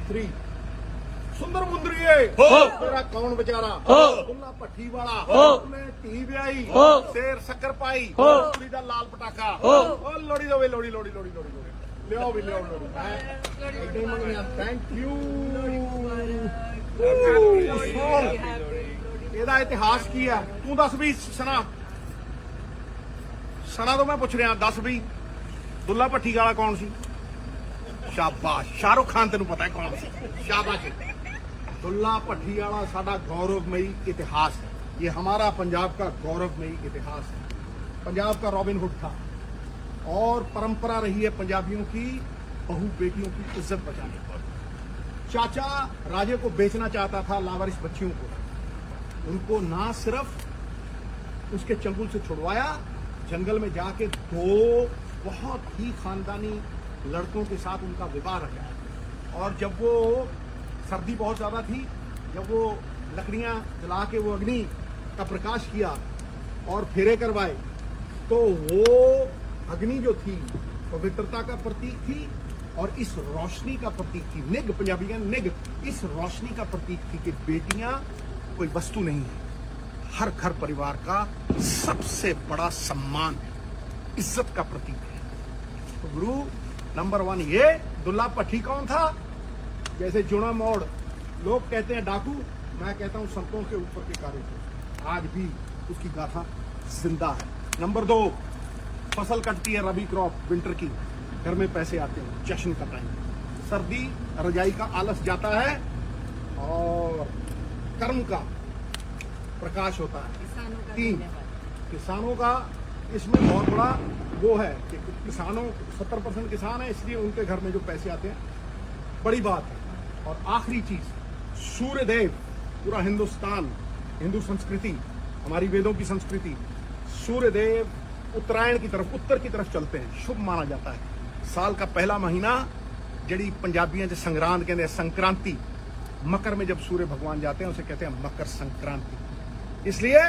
3 सुंदर मुंदरीए तेरा कौन बेचारा दुल्ला भट्ठी वाला मैं धी ब्याई शेर शक्कर पाई कुड़ी दा लाल पटाखा ओ लोड़ी दो वे लोड़ी लोड़ी लोड़ी लोड़ी लोड़ी लियो भी लियो लोड़ी थैंक यू ਇਹਦਾ ਇਤਿਹਾਸ ਕੀ ਆ ਤੂੰ ਦੱਸ ਵੀ ਸਨਾ ਤੋਂ ਮੈਂ ਪੁੱਛ ਰਿਹਾ ਦੱਸ ਵੀ ਦੁੱਲਾ ਭੱਠੀ ਵਾਲਾ ਕੌਣ ਸੀ शाबाश शाहरुख खान तेन पता है कौन सी शाबाश दुल्ला भट्ठी वाला साडा गौरवमयी इतिहास है ये हमारा पंजाब का गौरवमयी इतिहास है पंजाब का रॉबिन हुड था और परंपरा रही है पंजाबियों की बहू बेटियों की इज्जत बचाने पर चाचा राजे को बेचना चाहता था लावारिस बच्चियों को उनको ना सिर्फ उसके चंगुल से छुड़वाया जंगल में जाके दो बहुत ही खानदानी लड़कों के साथ उनका विवाह रखा और जब वो सर्दी बहुत ज्यादा थी जब वो लकड़ियां जला के वो अग्नि का प्रकाश किया और फेरे करवाए तो वो अग्नि जो थी पवित्रता का प्रतीक थी और इस रोशनी का प्रतीक थी निग पंजाबी का निग इस रोशनी का प्रतीक थी कि बेटियां कोई वस्तु नहीं है हर घर परिवार का सबसे बड़ा सम्मान है इज्जत का प्रतीक है तो गुरु नंबर 1 ये दुल्ला भट्ठी कौन था जैसे जुड़ा मोड़ लोग कहते हैं डाकू मैं कहता हूं संतों के ऊपर के कार्य थे आज भी उसकी गाथा जिंदा है नंबर 2 फसल कटती है रबी क्रॉप विंटर की घर में पैसे आते हैं जश्न का टाइम सर्दी रजाई का आलस जाता है और कर्म का प्रकाश होता है 3 किसानों का इसमें बहुत बड़ा वो है कि किसानों 70% किसान है इसलिए उनके घर में जो पैसे आते हैं बड़ी बात है और आखिरी चीज सूर्य देव पूरा हिंदुस्तान हिंदू संस्कृति हमारी वेदों की संस्कृति सूर्य देव उत्तरायण की तरफ उत्तर की तरफ चलते हैं शुभ माना जाता है साल का पहला महीना जड़ी पंजाबियों से संग्रांत कहते हैं संक्रांति मकर में जब सूर्य भगवान जाते हैं उसे कहते हैं मकर संक्रांति इसलिए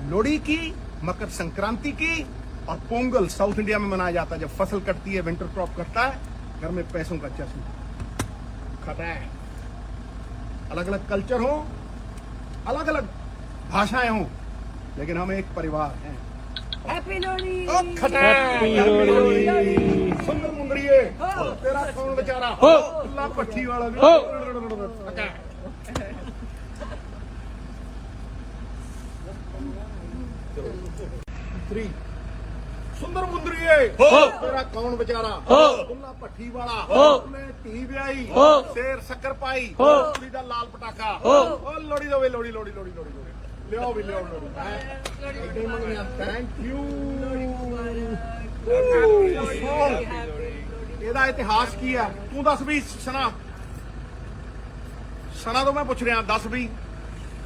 लोहड़ी की मकर संक्रांति की और पोंगल साउथ इंडिया में मनाया जाता है जब फसल कटती है विंटर क्रॉप कटता है घर में पैसों का जश्न खाता है अलग अलग कल्चर हो अलग अलग भाषाएं हो लेकिन हम एक परिवार हैं हैप्पी लोहड़ी सुंदर मुंदरीए तेरा कौन बेचारा दुल्ला भट्ठी वाला भी 3 सुंदर मुंदरीए तेरा कौन बेचारा दुल्ला भट्ठी वाला मैं धी ब्याई शेर शक्कर पाई कुड़ी दा लाल पटाखा ओ लोड़ी दो वे लोड़ी लोड़ी लोड़ी लोड़ी लोड़ी लियो भी लियो लोड़ी थैंक यू ਇਹਦਾ ਇਤਿਹਾਸ ਕੀ ਆ ਤੂੰ ਦੱਸ ਵੀ ਸਨਾ ਤੋਂ ਮੈਂ ਪੁੱਛ ਰਿਹਾ ਦੱਸ ਵੀ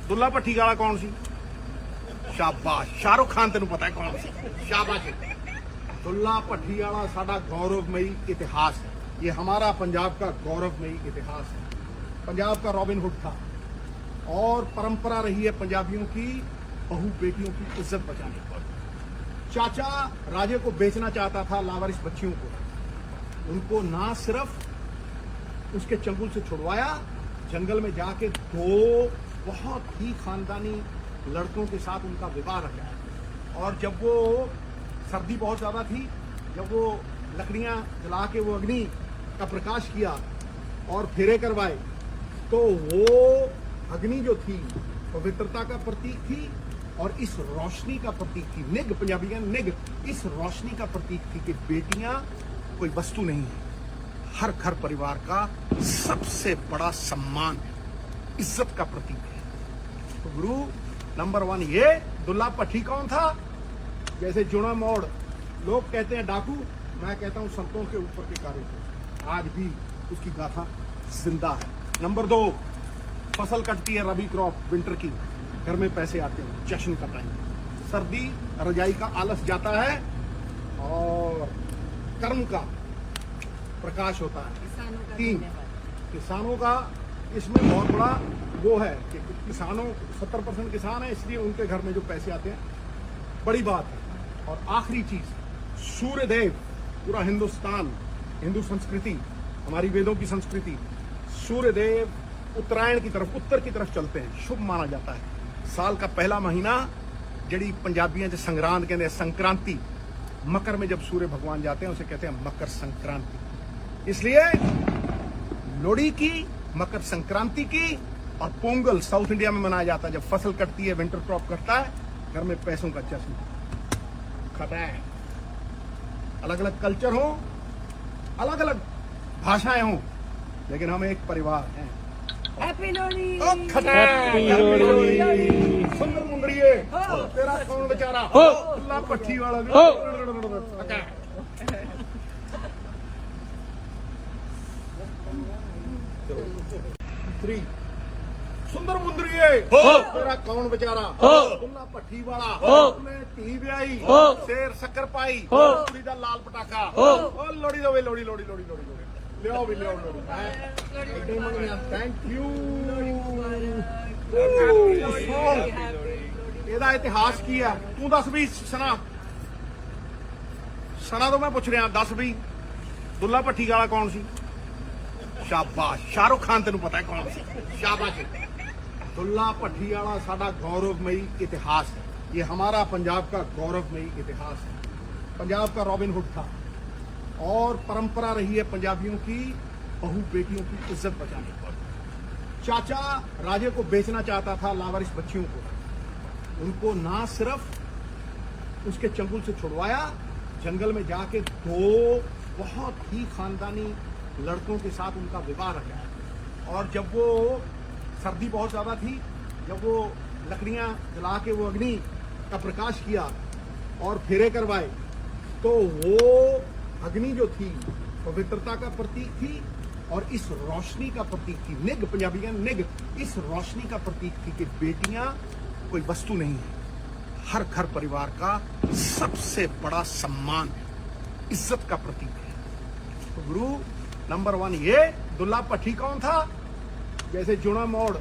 ਦੁੱਲਾ ਭੱਠੀ ਵਾਲਾ ਕੌਣ ਸੀ शाबाश शाहरुख खान तेन पता है कौन सी शाबाश दुल्ला भट्ठी वाला साडा गौरवमयी इतिहास है ये हमारा पंजाब का गौरवमयी इतिहास है पंजाब का रॉबिन हुड था और परंपरा रही है पंजाबियों की बहू बेटियों की इज्जत बचाने पर चाचा राजे को बेचना चाहता था लावारिस बच्चियों को उनको ना सिर्फ उसके चंगुल से छुड़वाया जंगल में जाके दो बहुत ही खानदानी लड़कों के साथ उनका विवाह रखा और जब वो सर्दी बहुत ज्यादा थी जब वो लकड़ियां जला के वो अग्नि का प्रकाश किया और फेरे करवाए तो वो अग्नि जो थी पवित्रता का प्रतीक थी और इस रोशनी का प्रतीक थी निग पंजाबी का निग इस रोशनी का प्रतीक थी कि बेटियां कोई वस्तु नहीं है हर घर परिवार का सबसे बड़ा सम्मान है इज्जत का प्रतीक है तो गुरु नंबर 1 ये दुल्ला भट्ठी कौन था जैसे जुड़ा मोड़ लोग कहते हैं डाकू मैं कहता हूं संतों के ऊपर के कार्य थे आज भी उसकी गाथा जिंदा है नंबर 2 फसल कटती है रबी क्रॉप विंटर की घर में पैसे आते हैं जश्न का टाइम सर्दी रजाई का आलस जाता है और कर्म का प्रकाश होता है 3 किसानों का इसमें बहुत बड़ा वो है कि किसानों 70% किसान है इसलिए उनके घर में जो पैसे आते हैं बड़ी बात है और आखिरी चीज सूर्य देव पूरा हिंदुस्तान हिंदू संस्कृति हमारी वेदों की संस्कृति सूर्य देव उत्तरायण की तरफ, उत्तर की तरफ चलते हैं, शुभ माना जाता है। साल का पहला महीना जड़ी पंजाबियों से संग्रांद कहते हैं, संक्रांति, मकर में जब सूर्य भगवान जाते हैं उसे कहते हैं मकर संक्रांति। इसलिए लोहड़ी की, मकर संक्रांति की और पोंगल साउथ इंडिया में मनाया जाता है। जब फसल कटती है, विंटर क्रॉप कटता है, घर में पैसों का जश्न खाता है। अलग अलग कल्चर हो, अलग अलग भाषाएं हो, लेकिन हम एक परिवार हैं। हैप्पी लोहड़ी। सुंदर मुंदरिये, तेरा कौन बेचारा, अल्लाह पट्टी वाला थ्री। सुंदर मुंदरिये, तेरा कौन बेचारा, अल्लाह पट्टी वाला, मैं धी ब्याई, शेर शक्कर पाई, कुड़ी दा लाल पटाखा, ओ लोहड़ी दो, लोहड़ी लोहड़ी लोहड़ी लोहड़ी लियो भी लियो लोहड़ी। Thank you. ਇਹਦਾ ਇਤਿਹਾਸ ਕੀ ਆ? ਤੂੰ ਦੱਸ ਵੀ ਸਨਾ ਤੋਂ ਮੈਂ ਪੁੱਛ ਰਿਹਾ, ਦੱਸ ਵੀ ਦੁੱਲਾ ਭੱਟੀ ਵਾਲਾ ਕੌਣ ਸੀ? शाबाश, शाहरुख खान तेन पता है कौन सी? शाबाश। दुल्ला भट्टी वाला साडा गौरवमयी इतिहास है। ये हमारा पंजाब का गौरवमयी इतिहास है। पंजाब का रॉबिन हुड था और परंपरा रही है पंजाबियों की बहू बेटियों की इज्जत बचाने पर। चाचा राजे को बेचना चाहता था लावारिस बच्चियों को, उनको ना सिर्फ उसके चंगुल से छुड़वाया, जंगल में जाके दो बहुत ही खानदानी लड़कों के साथ उनका विवाह रखा। और जब वो सर्दी बहुत ज्यादा थी, जब वो लकड़ियां जला के वो अग्नि का प्रकाश किया और फेरे करवाए, तो वो अग्नि जो थी पवित्रता का प्रतीक थी और इस रोशनी का प्रतीक थी। निग, पंजाबी का निग, इस रोशनी का प्रतीक थी कि बेटियां कोई वस्तु नहीं है, हर घर परिवार का सबसे बड़ा सम्मान है, इज्जत का प्रतीक है। तो गुरु नंबर 1 ये। दुल्ला भट्टी कौन था? जैसे जुड़ा मोड़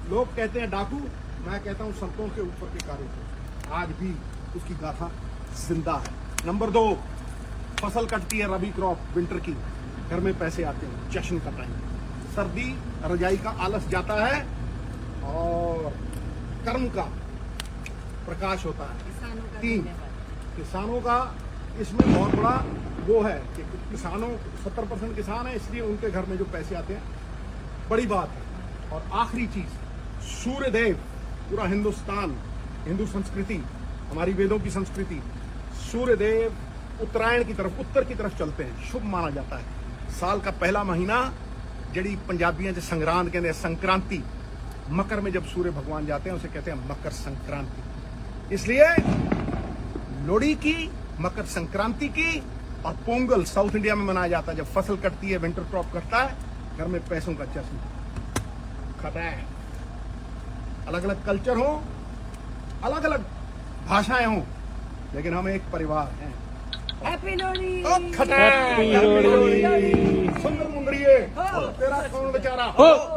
लोग कहते हैं डाकू, मैं कहता हूं संतों के ऊपर के कार्य। आज भी उसकी गाथा जिंदा है। नंबर 2, फसल कटती है, रबी क्रॉप, विंटर की, घर में पैसे आते हैं, जश्न का टाइम। सर्दी, रजाई का आलस जाता है और कर्म का प्रकाश होता है। 3, किसानों का इसमें बहुत बड़ा वो है कि किसानों 70% किसान है, इसलिए उनके घर में जो पैसे आते हैं बड़ी बात है। और आखिरी चीज, सूर्य देव, पूरा हिंदुस्तान, हिंदू संस्कृति, हमारी वेदों की संस्कृति, सूर्य देव उत्तरायण की तरफ, उत्तर की तरफ चलते हैं, शुभ माना जाता है। साल का पहला महीना जड़ी पंजाबियों से संग्रांद कहते हैं, संक्रांति, मकर में जब सूर्य भगवान जाते हैं उसे कहते हैं मकर संक्रांति। इसलिए लोहड़ी की, मकर संक्रांति की और पोंगल साउथ इंडिया में मनाया जाता है। जब फसल कटती है, विंटर क्रॉप कटता है, घर में पैसों का जश्न खाता है। अलग अलग कल्चर हो, अलग अलग भाषाएं हो, लेकिन हम एक परिवार हैं। हैप्पी लोहड़ी। सुंदर मुंदरिये, तेरा कौन बेचारा,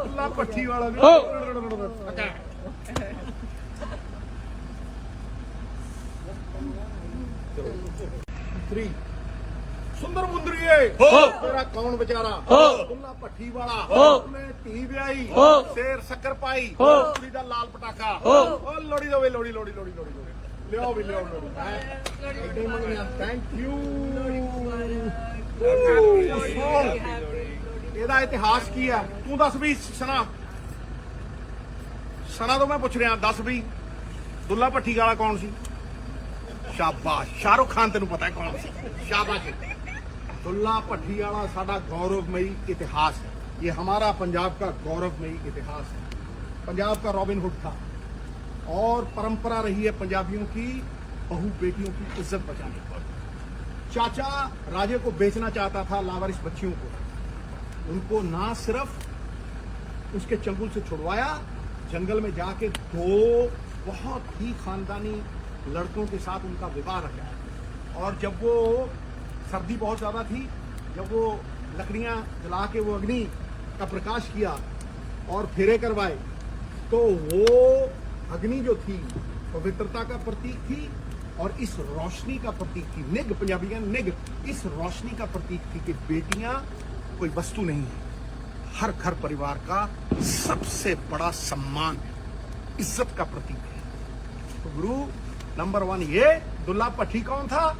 अल्लाह भट्टी वाला थ्री। सुंदर मुंदरिये, तेरा कौन बेचारा, अल्लाह भट्टी वाला, मैं धी ब्याई, शेर शक्कर पाई, कुड़ी दा लाल पटाखा, ओ लोहड़ी दो, लोहड़ी लोहड़ी लोहड़ी लोहड़ी लियो भी लियो लोहड़ी। Thank you. ਇਹਦਾ ਇਤਿਹਾਸ ਕੀ ਆ? ਤੂੰ ਦੱਸ ਵੀ ਸਨਾ ਤੋਂ ਮੈਂ ਪੁੱਛ ਰਿਹਾ, ਦੱਸ ਵੀ ਦੁੱਲਾ ਭੱਟੀ ਵਾਲਾ ਕੌਣ ਸੀ? शाबाश, शाहरुख खान तेन पता है कौन सी? शाबाश। दुल्ला भट्टी वाला साडा गौरवमयी इतिहास है। ये हमारा पंजाब का गौरवमयी इतिहास है। पंजाब का रॉबिन हुड था और परंपरा रही है पंजाबियों की बहू बेटियों की इज्जत बचाने पर। चाचा राजे को बेचना चाहता था लावारिस बच्चियों को, उनको ना सिर्फ उसके चंगुल से छुड़वाया, जंगल में जाके दो बहुत ही खानदानी लड़कों के साथ उनका विवाह रखा। और जब वो सर्दी बहुत ज्यादा थी, जब वो लकड़ियां जला के वो अग्नि का प्रकाश किया और फेरे करवाए, तो वो अग्नि जो थी पवित्रता का प्रतीक थी और इस रोशनी का प्रतीक थी। निग, पंजाबी का निग, इस रोशनी का प्रतीक थी कि बेटियां कोई वस्तु नहीं है, हर घर परिवार का सबसे बड़ा सम्मान है, इज्जत का प्रतीक है। तो गुरु नंबर 1 ये। दुल्ला भट्टी कौन था?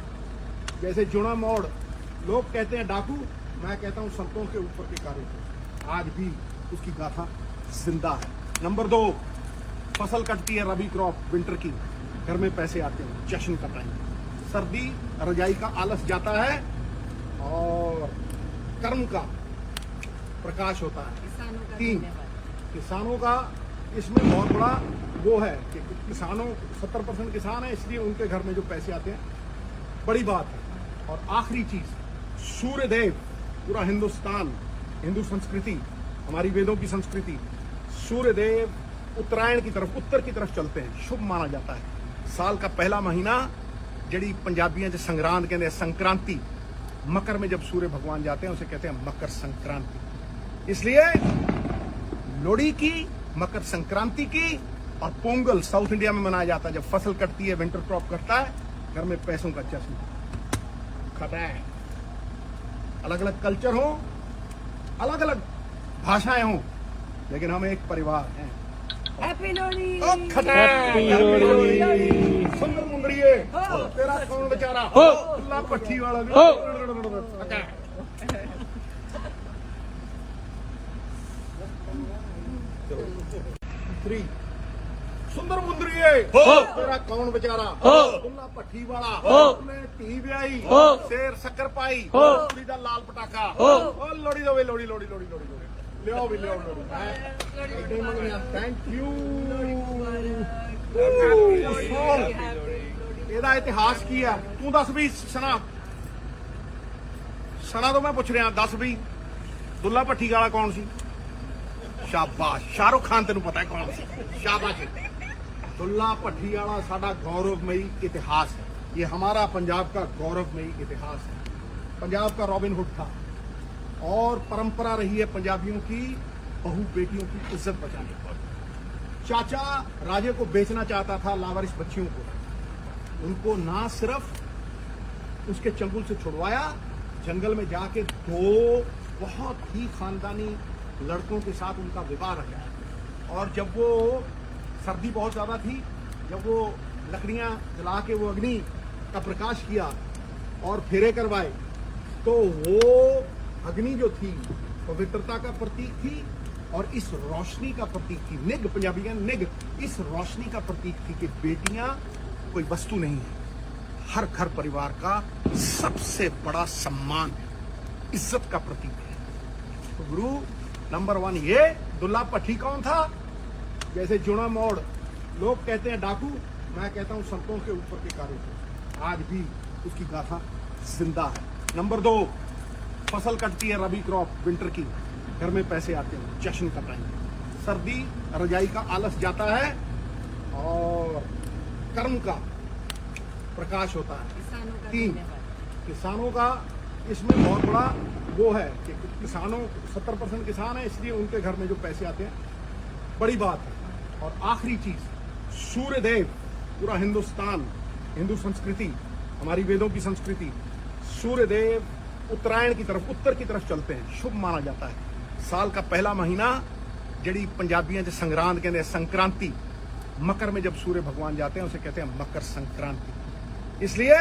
जैसे जुड़ा मोड़, लोग कहते हैं डाकू, मैं कहता हूं संतों के ऊपर के कार्य। आज भी उसकी गाथा जिंदा है। नंबर 2, फसल कटती है रबी क्रॉप विंटर की, घर में पैसे आते हैं, जश्न का टाइम। सर्दी रजाई का आलस जाता है और कर्म का प्रकाश होता है। 3, किसानों का इसमें बहुत बड़ा वो है कि किसानों 70% किसान है, इसलिए उनके घर में जो पैसे आते हैं बड़ी बात है। और आखिरी चीज, सूर्य देव, पूरा हिंदुस्तान, हिंदू संस्कृति, हमारी वेदों की संस्कृति, सूर्य देव उत्तरायण की तरफ, उत्तर की तरफ चलते हैं, शुभ माना जाता है। साल का पहला महीना जड़ी पंजाबियों च संग्रांद कहते हैं, संक्रांति, मकर में जब सूर्य भगवान जाते हैं उसे कहते हैं मकर संक्रांति। इसलिए लोहड़ी की, मकर संक्रांति की और पोंगल साउथ इंडिया में मनाया जाता है, जब फसल कटती है, विंटर क्रॉप कटता है, घर में पैसों का जश्न खाता है। अलग अलग कल्चर हो, अलग अलग भाषाएं हो, लेकिन हम एक परिवार हैं। हैप्पी लोहड़ी। सुंदर मुंदरिये, तेरा कौन बेचारा, दुल्ला भट्टी वाला भी। 3, सुंदर मुंदरिये, तेरा कौन बेचारा, दुल्ला भट्टी वाला, उसने धी ब्याई, शेर शक्कर पाई, कुड़ी दा लाल पटाखा। ओ लोहड़ी दो वे, लोहड़ी लोहड़ी लोहड़ी लोहड़ी लोहड़ी लियो भी लियो लोहड़ी। Thank you. ਇਹਦਾ ਇਤਿਹਾਸ ਕੀ ਆ? ਤੂੰ ਦੱਸ ਵੀ ਸਣਾ ਤੋਂ ਮੈਂ ਪੁੱਛ ਰਿਹਾ, ਦੱਸ ਵੀ ਦੁੱਲਾ ਭੱਟੀ ਵਾਲਾ ਕੌਣ ਸੀ? शाबाश, शाहरुख खान तेन पता है कौन सी? शाबाश। दुल्ला भट्टी वाला साडा गौरवमयी इतिहास है, ये हमारा पंजाब का गौरवमयी इतिहास है। पंजाब का रॉबिन हुड था और परंपरा रही है पंजाबियों की बहू बेटियों की इज्जत बचाने पर। चाचा राजे को बेचना चाहता था लावारिस बच्चियों को, उनको ना सिर्फ उसके चंगुल से छुड़वाया, जंगल में जाके 2 बहुत ही खानदानी लड़कों के साथ उनका विवाह रहा। और जब वो सर्दी बहुत ज्यादा थी, जब वो लकड़ियां जला के वो अग्नि का प्रकाश किया और फेरे करवाए, तो वो अग्नि जो थी पवित्रता का प्रतीक थी और इस रोशनी का प्रतीक थी। निग, पंजाबी का निग, इस रोशनी का प्रतीक थी कि बेटियां कोई वस्तु नहीं है, हर घर परिवार का सबसे बड़ा सम्मान है, इज्जत का प्रतीक है। तो गुरु नंबर 1 ये। दुल्ला भट्टी कौन था? जैसे जुड़ा मोड़, लोग कहते हैं डाकू, मैं कहता हूं संतों के ऊपर के कार्य। आज भी उसकी गाथा जिंदा है। नंबर 2, फसल कटती है रबी क्रॉप विंटर की, घर में पैसे आते हैं, जश्न का टाइम। सर्दी रजाई का आलस जाता है और कर्म का प्रकाश होता है। 3, किसानों का इसमें बहुत बड़ा वो है कि किसानों 70% किसान है, इसलिए उनके घर में जो पैसे आते हैं बड़ी बात है। और आखिरी चीज, सूर्य देव, पूरा हिंदुस्तान, हिंदू संस्कृति, हमारी वेदों की संस्कृति, सूर्य देव उत्तरायण की तरफ, उत्तर की तरफ चलते हैं, शुभ माना जाता है। साल का पहला महीना जड़ी पंजाबियों च संग्रांद कहते हैं, संक्रांति, मकर में जब सूर्य भगवान जाते हैं उसे कहते हैं मकर संक्रांति। इसलिए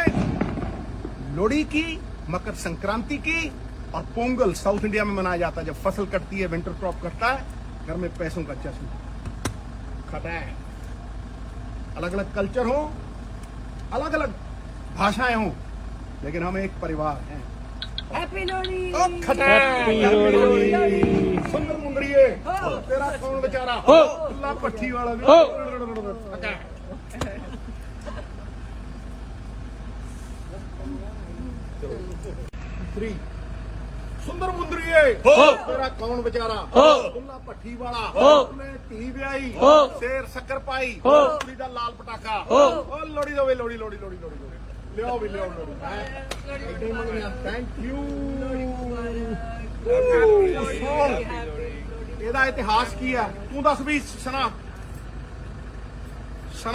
लोहड़ी की, मकर संक्रांति की और पोंगल साउथ इंडिया में मनाया जाता है, जब फसल कटती है, विंटर क्रॉप कटता है, घर में पैसों का जश्न खाता है। अलग अलग कल्चर हो, अलग अलग भाषाएं हो, लेकिन हम एक परिवार हैं। हैप्पी लोहड़ी। सुंदर मुंदरिये, तेरा कौन बेचारा, दुल्ला भट्टी वाला भी। 3, सुंदर मुंदरिये, तेरा कौन बेचारा, दुल्ला भट्टी वाला, उसने धी ब्याई, शेर शक्कर पाई, कुड़ी दा लाल पटाखा। ओ लोहड़ी दो वे, लोहड़ी लोहड़ी लोहड़ी लोहड़ी लोहड़ी लियो भी लियो लोहड़ी। Thank you. ਇਹਦਾ ਇਤਿਹਾਸ ਕੀ ਆ? ਤੂੰ ਦੱਸ ਵੀ ਸਣਾ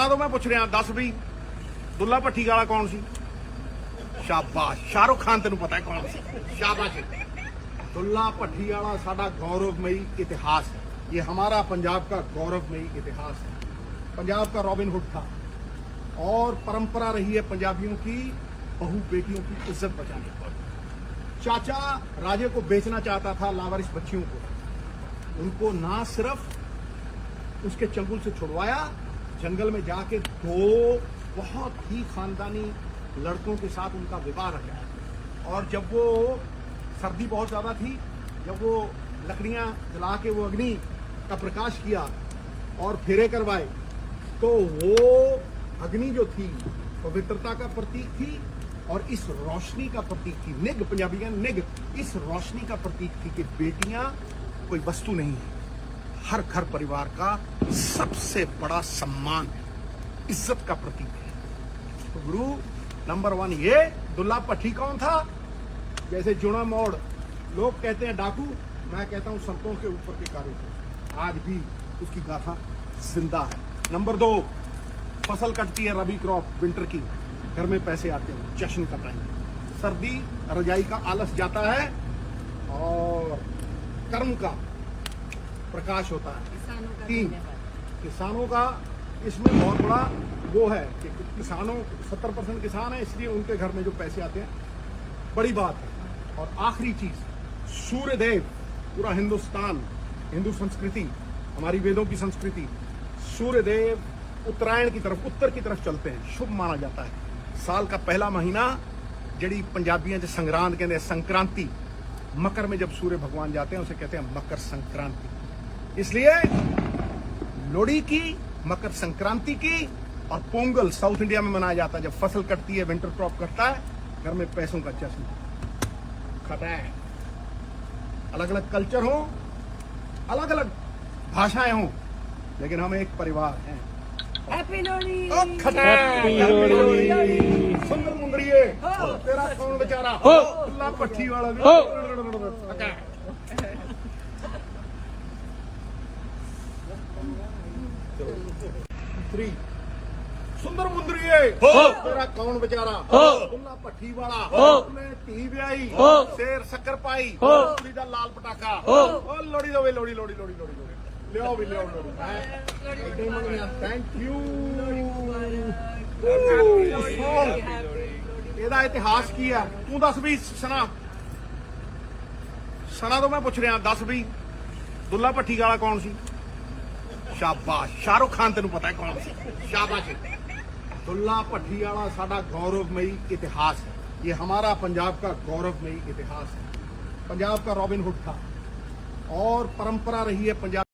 ਤੋਂ ਮੈਂ ਪੁੱਛ ਰਿਹਾ, ਦੱਸ ਵੀ ਦੁੱਲਾ ਭੱਟੀ ਵਾਲਾ ਕੌਣ ਸੀ? शाबाश, शाहरुख खान तेन पता है कौन सी? शाबाश। दुल्ला भट्टी वाला साडा गौरवमयी इतिहास है। ये हमारा पंजाब का गौरवमयी इतिहास है। पंजाब का रॉबिन हुड था और परंपरा रही है पंजाबियों की बहू बेटियों की इज्जत बचाने पर। चाचा राजे को बेचना चाहता था लावारिस बच्चियों को। उनको ना सिर्फ उसके चंगुल से छुड़वाया, जंगल में जाके दो बहुत ही खानदानी लड़कों के साथ उनका विवाह रचा। और जब वो सर्दी बहुत ज्यादा थी, जब वो लकड़ियां जला के वो अग्नि का प्रकाश किया और फेरे करवाए, तो वो अग्नि जो थी पवित्रता का प्रतीक थी और इस रोशनी का प्रतीक थी। निग, पंजाबी का निग, इस रोशनी का प्रतीक थी कि बेटियां कोई वस्तु नहीं है, हर घर परिवार का सबसे बड़ा सम्मान है, इज्जत का प्रतीक है। तो गुरु नंबर 1 ये। दुल्ला भट्टी कौन था? जैसे जुड़ा मोड़ लोग कहते हैं डाकू, मैं कहता हूं संतों के ऊपर के कार्य। आज भी उसकी गाथा जिंदा है। नंबर 2, फसल कटती है रबी क्रॉप विंटर की, घर में पैसे आते हैं, जश्न का टाइम। सर्दी रजाई का आलस जाता है और कर्म का प्रकाश होता है। 3, किसानों का इसमें बहुत बड़ा वो है कि किसानों 70% किसान है, इसलिए उनके घर में जो पैसे आते हैं बड़ी बात है। और आखिरी चीज, सूर्य देव, पूरा हिंदुस्तान, हिंदू संस्कृति, हमारी वेदों की संस्कृति, सूर्य देव उत्तरायण की तरफ, उत्तर की तरफ चलते हैं, शुभ माना जाता है। साल का पहला महीना जड़ी पंजाबियां जो संग्रांद कहते हैं, संक्रांति, मकर में जब सूर्य भगवान जाते हैं उसे कहते हैं मकर संक्रांति। इसलिए लोहड़ी की, मकर संक्रांति की और पोंगल साउथ इंडिया में मनाया जाता है। जब फसल कटती है, विंटर क्रॉप कटता है, घर में पैसों का जश्न खटा है। अलग अलग कल्चर हो, अलग अलग भाषाएं हो, लेकिन हम एक परिवार हैं। हैप्पी लोहड़ी। हैप्पी लोहड़ी। सुंदर मुंदरिये, तेरा कौन बेचारा? दुल्ला भट्टी वाला भी। 3, सुंदर मुंदरिये, तेरा कौन बेचारा? दुल्ला भट्टी वाला, मैं धी ब्याई, शेर शक्कर पाई, कुड़ी दा लाल पटाखा। ओ लोहड़ी दो, लोहड़ी लोहड़ी लोहड़ी लोहड़ी लियो भी लियो लोहड़ी। Thank you. ਇਹਦਾ ਇਤਿਹਾਸ ਕੀ ਆ? ਤੂੰ ਦੱਸ ਵੀ ਸਨਾ ਤੋਂ ਮੈਂ ਪੁੱਛ ਰਿਹਾ, ਦੱਸ ਵੀ ਦੁੱਲਾ ਭੱਟੀ ਵਾਲਾ ਕੌਣ ਸੀ? शाबाश, शाहरुख खान तेन पता है कौन सी? शाबाश। दुल्ला भट्टी वाला साडा गौरवमयी इतिहास है। ये हमारा पंजाब का गौरवमयी इतिहास है। पंजाब का रॉबिन हुड था और परंपरा रही है पंजाब